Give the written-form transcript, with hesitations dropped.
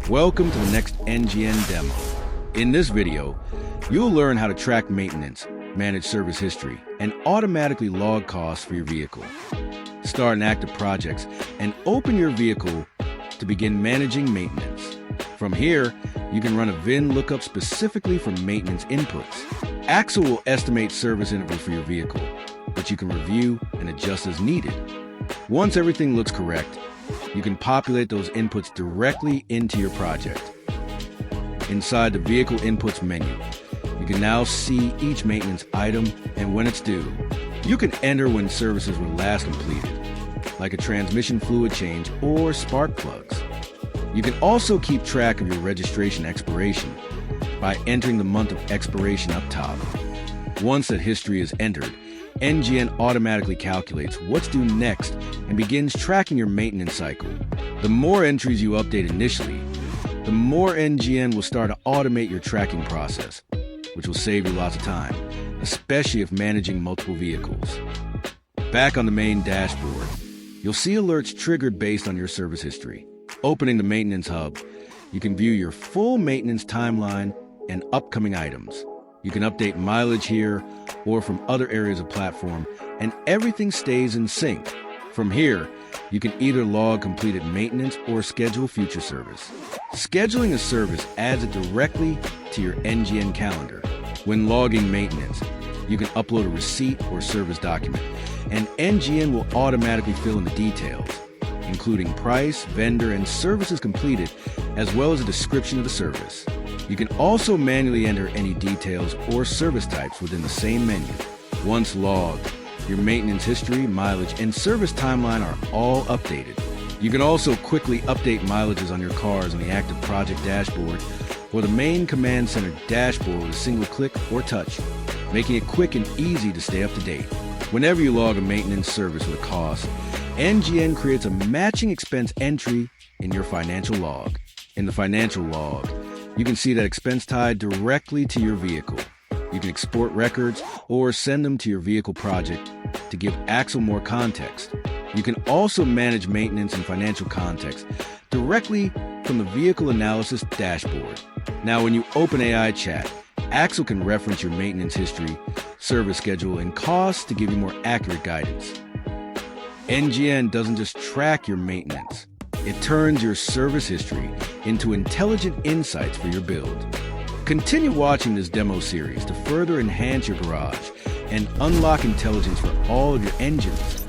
Welcome to the next NGN demo. In this video, you'll learn how to track maintenance, manage service history, and automatically log costs for your vehicle. Start an active projects and open your vehicle to begin managing maintenance. From here, you can run a VIN lookup specifically for maintenance inputs. Axle will estimate service interval for your vehicle, but you can review and adjust as needed. Once everything looks correct, you can populate those inputs directly into your project. Inside the Vehicle Inputs menu, you can now see each maintenance item and when it's due. You can enter when services were last completed, like a transmission fluid change or spark plugs. You can also keep track of your registration expiration by entering the month of expiration up top. Once that history is entered, NGN automatically calculates what's due next and begins tracking your maintenance cycle. The more entries you update initially, the more NGN will start to automate your tracking process, which will save you lots of time, especially if managing multiple vehicles. Back on the main dashboard, you'll see alerts triggered based on your service history. Opening the Maintenance Hub, you can view your full maintenance timeline and upcoming items. You can update mileage here or from other areas of platform, and everything stays in sync. From here, you can either log completed maintenance or schedule future service. Scheduling a service adds it directly to your NGN calendar. When logging maintenance, you can upload a receipt or service document, and NGN will automatically fill in the details, including price, vendor, and services completed, as well as a description of the service. You can also manually enter any details or service types within the same menu. Once logged, your maintenance history, mileage, and service timeline are all updated. You can also quickly update mileages on your cars on the active project dashboard or the main command center dashboard with a single click or touch, making it quick and easy to stay up to date. Whenever you log a maintenance service with a cost, NGN creates a matching expense entry in your financial log. In the financial log, you can see that expense tied directly to your vehicle. You can export records or send them to your vehicle project to give Axle more context. You can also manage maintenance and financial context directly from the Vehicle Analysis dashboard. Now, when you open AI Chat, Axle can reference your maintenance history, service schedule, and costs to give you more accurate guidance. NGN doesn't just track your maintenance. It turns your service history into intelligent insights for your build. Continue watching this demo series to further enhance your garage and unlock intelligence for all of your engines.